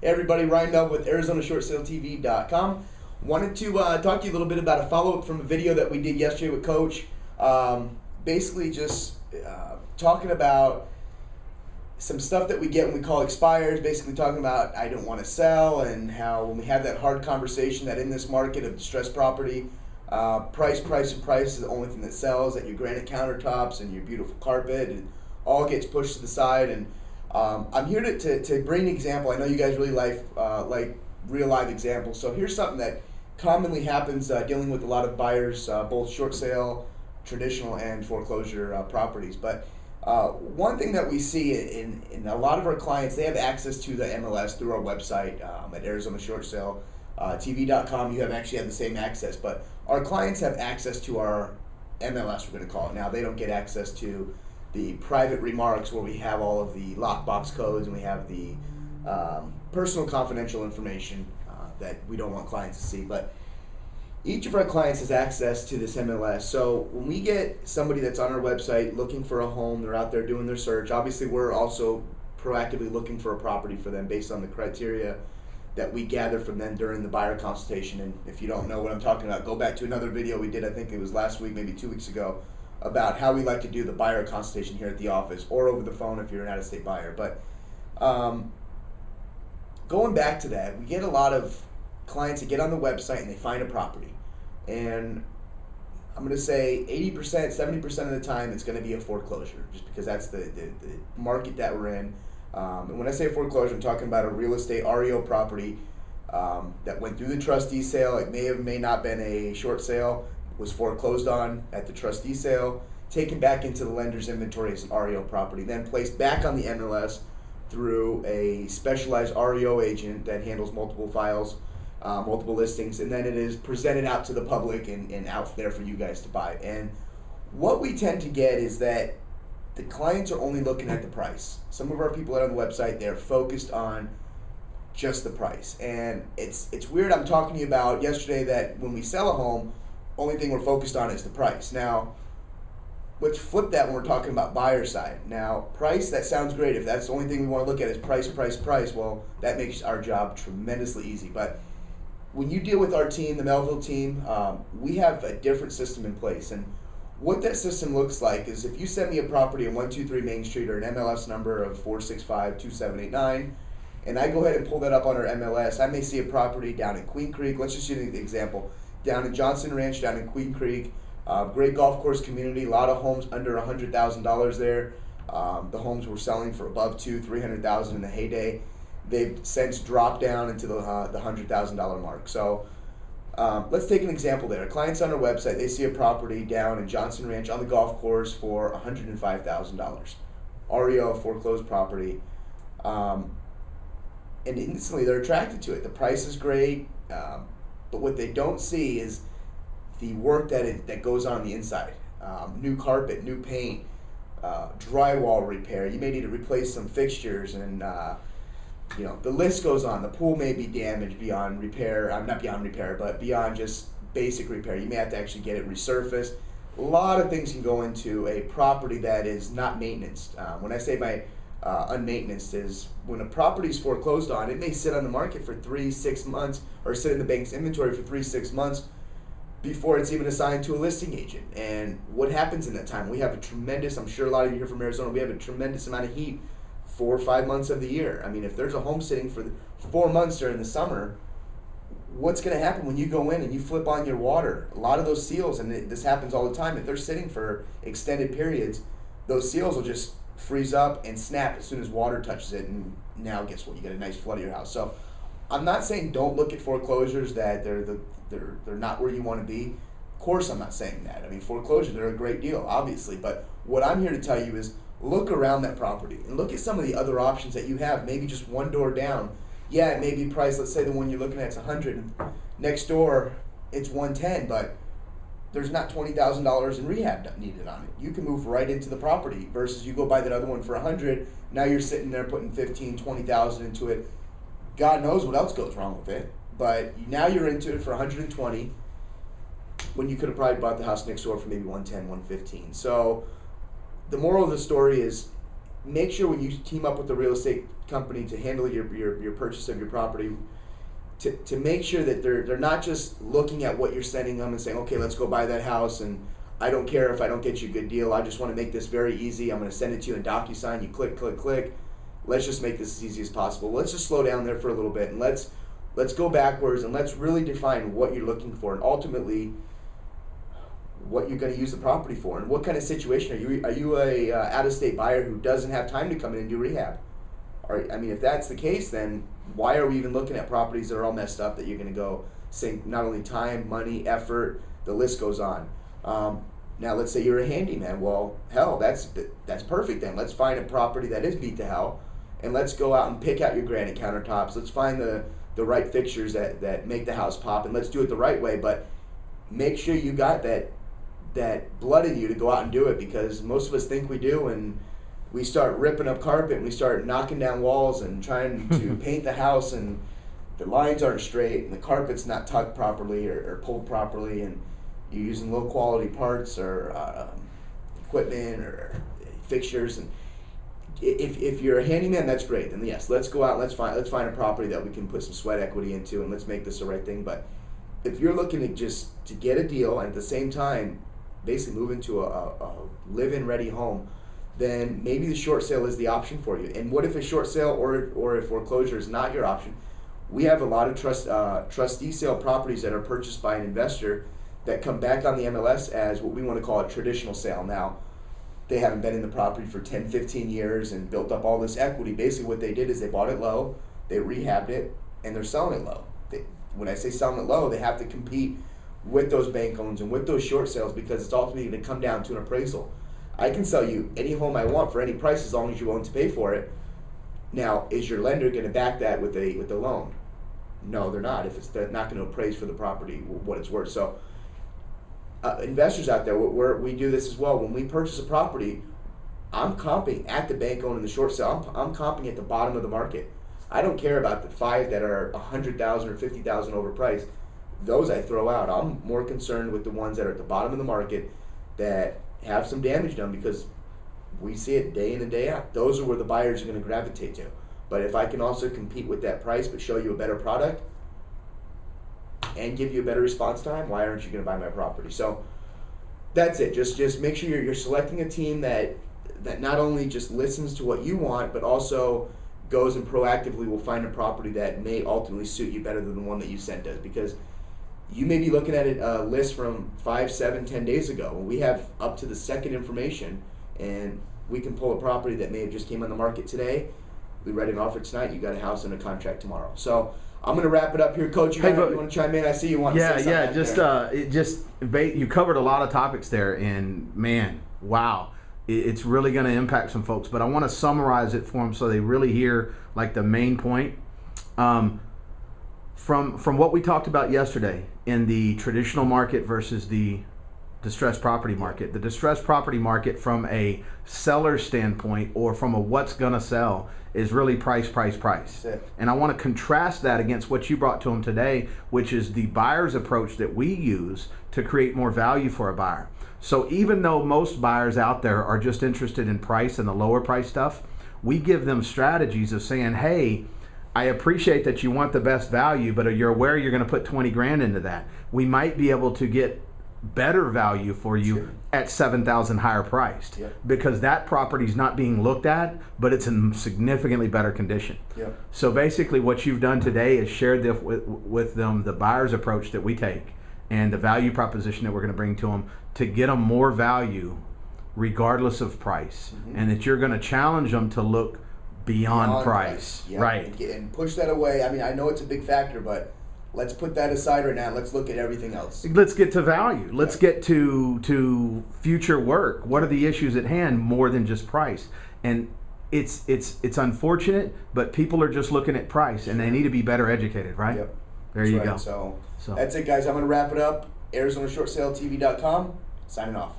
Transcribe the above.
Hey everybody, Ryan Melvin with ArizonaShortSaleTV.com. Wanted to talk to you a little bit about a follow-up from a video that we did yesterday with Coach. Basically just talking about some stuff that we get when we call expires, basically talking about I don't want to sell, and how when we have that hard conversation that in this market of distressed property, price is the only thing that sells, that your granite countertops and your beautiful carpet, it all gets pushed to the side. And I'm here to bring an example. I know you guys really like real live examples, so here's something that commonly happens dealing with a lot of buyers, both short sale, traditional, and foreclosure properties. But one thing that we see in a lot of our clients, they have access to the MLS through our website at ArizonaShortSaleTV.com. You actually have the same access, but our clients have access to our MLS, we're going to call it. Now, they don't get access to the private remarks where we have all of the lockbox codes and we have the personal confidential information that we don't want clients to see. But each of our clients has access to this MLS. So when we get somebody that's on our website looking for a home, they're out there doing their search, obviously we're also proactively looking for a property for them based on the criteria that we gather from them during the buyer consultation. And if you don't know what I'm talking about, go back to another video we did, I think it was last week, maybe 2 weeks ago, about how we like to do the buyer consultation here at the office or over the phone if you're an out-of-state buyer. But going back to that, we get a lot of clients that get on the website and they find a property, and I'm going to say 80%, 70% of the time it's going to be a foreclosure, just because that's the market that we're in. And when I say foreclosure, I'm talking about a real estate REO property that went through the trustee sale. It may not been a short sale, was foreclosed on at the trustee sale, taken back into the lender's inventory as an REO property, then placed back on the MLS through a specialized REO agent that handles multiple files, multiple listings, and then it is presented out to the public and out there for you guys to buy. And what we tend to get is that the clients are only looking at the price. Some of our people that are on the website, they're focused on just the price. And it's weird. I'm talking to you about yesterday that when we sell a home, only thing we're focused on is the price. Now, let's flip that when we're talking about buyer side. Now, price, that sounds great. If that's the only thing we want to look at is price, well, that makes our job tremendously easy. But when you deal with our team, the Melville team, we have a different system in place. And what that system looks like is if you send me a property on 123 Main Street or an MLS number of 4652789, and I go ahead and pull that up on our MLS, I may see a property down in Queen Creek. Let's just use an example. Down in Johnson Ranch, down in Queen Creek, great golf course community, a lot of homes under $100,000 there. The homes were selling for above $200,000-300,000 in the heyday. They've since dropped down into the $100,000 mark. So let's take an example there. Clients on our website, they see a property down in Johnson Ranch on the golf course for $105,000. REO, foreclosed property. And instantly they're attracted to it. The price is great, but what they don't see is the work that goes on the inside. New carpet, new paint, drywall repair. You may need to replace some fixtures, and the list goes on. The pool may be damaged beyond repair. Not beyond repair, but beyond just basic repair. You may have to actually get it resurfaced. A lot of things can go into a property that is not maintenance. When I say by unmaintenanced is when a property is foreclosed on, it may sit on the market for 3-6 months, or sit in the bank's inventory for 3-6 months before it's even assigned to a listing agent. And what happens in that time? We have a tremendous, I'm sure a lot of you here from Arizona, we have a tremendous amount of heat 4 or 5 months of the year. I mean, if there's a home sitting for 4 months during the summer, what's going to happen when you go in and you flip on your water? A lot of those seals, and this happens all the time, if they're sitting for extended periods, those seals will just freeze up and snap as soon as water touches it, and now guess what? You get a nice flood of your house. So I'm not saying don't look at foreclosures, that they're not where you want to be. Of course I'm not saying that. I mean, foreclosures, they're a great deal, obviously, but what I'm here to tell you is look around that property and look at some of the other options that you have, maybe just one door down. Yeah, it may be priced, let's say the one you're looking at is $100, and next door it's $110, but there's not $20,000 in rehab needed on it. You can move right into the property versus you go buy that other one for $100. Now you're sitting there putting $15,000, $20,000 into it. God knows what else goes wrong with it, but now you're into it for $120 when you could have probably bought the house next door for maybe $110, $115. So the moral of the story is make sure when you team up with a real estate company to handle your purchase of your property, to make sure that they're not just looking at what you're sending them and saying, okay, let's go buy that house, and I don't care if I don't get you a good deal. I just want to make this very easy. I'm going to send it to you in DocuSign. You click, click, click. Let's just make this as easy as possible. Let's just slow down there for a little bit, and let's go backwards, and let's really define what you're looking for, and ultimately what you're going to use the property for, and what kind of situation are you a out-of-state buyer who doesn't have time to come in and do rehab? I mean, if that's the case, then why are we even looking at properties that are all messed up that you're going to go sink not only time, money, effort, the list goes on. Now let's say you're a handyman. Well, hell, that's perfect then. Let's find a property that is beat to hell, and let's go out and pick out your granite countertops. Let's find the right fixtures that make the house pop, and let's do it the right way, but make sure you got that blood in you to go out and do it, because most of us think we do, and we start ripping up carpet and we start knocking down walls and trying to paint the house, and the lines aren't straight and the carpet's not tucked properly or pulled properly, and you're using low quality parts or equipment or fixtures. And if you're a handyman, that's great. Then yes, let's go out and let's find a property that we can put some sweat equity into, and let's make this the right thing. But if you're looking to get a deal and at the same time basically move into a live-in ready home, then maybe the short sale is the option for you. And what if a short sale or if foreclosure is not your option? We have a lot of trustee sale properties that are purchased by an investor that come back on the MLS as what we want to call a traditional sale. Now, they haven't been in the property for 10, 15 years and built up all this equity. Basically what they did is they bought it low, they rehabbed it, and they're selling it low. When I say selling it low, they have to compete with those bank loans and with those short sales, because it's ultimately going to come down to an appraisal. I can sell you any home I want for any price as long as you're willing to pay for it. Now, is your lender going to back that with a loan? No, they're not. If it's not going to appraise for the property what it's worth. So investors out there, we do this as well. When we purchase a property, I'm comping at the bank loan and the short sale. I'm comping at the bottom of the market. I don't care about the 5 that are $100,000 or $50,000 overpriced. Those I throw out. I'm more concerned with the ones that are at the bottom of the market that have some damage done, because we see it day in and day out. Those are where the buyers are going to gravitate to. But if I can also compete with that price but show you a better product and give you a better response time, why aren't you going to buy my property? So that's it. Just make sure you're selecting a team that not only just listens to what you want, but also goes and proactively will find a property that may ultimately suit you better than the one that you sent us. Because you may be looking at a list from 5, 7, 10 days ago. We have up to the second information, and we can pull a property that may have just came on the market today. We read an offer tonight. You got a house and a contract tomorrow. So I'm going to wrap it up here, Coach. You want to chime in? I see you want to say something. You covered a lot of topics there, and man, wow, it's really going to impact some folks. But I want to summarize it for them so they really hear like the main point. From what we talked about yesterday in the traditional market versus the distressed property market. The distressed property market from a seller standpoint or from a what's gonna sell is really price. And I want to contrast that against what you brought to them today, which is the buyer's approach that we use to create more value for a buyer. So even though most buyers out there are just interested in price and the lower price stuff, we give them strategies of saying, hey, I appreciate that you want the best value, but you're aware you're going to put 20 grand into that. We might be able to get better value for you at 7,000 higher priced, because that property is not being looked at, but it's in significantly better condition. So basically what you've done today is shared with them the buyer's approach that we take and the value proposition that we're going to bring to them to get them more value regardless of price, and that you're going to challenge them to look beyond price. Right. And push that away. I mean, I know it's a big factor, but let's put that aside right now. Let's look at everything else. Let's get to value. Let's get to future work. What are the issues at hand more than just price? And it's unfortunate, but people are just looking at price, and they need to be better educated, right? There you go. So that's it, guys. I'm going to wrap it up. ArizonaShortSaleTV.com. Signing off.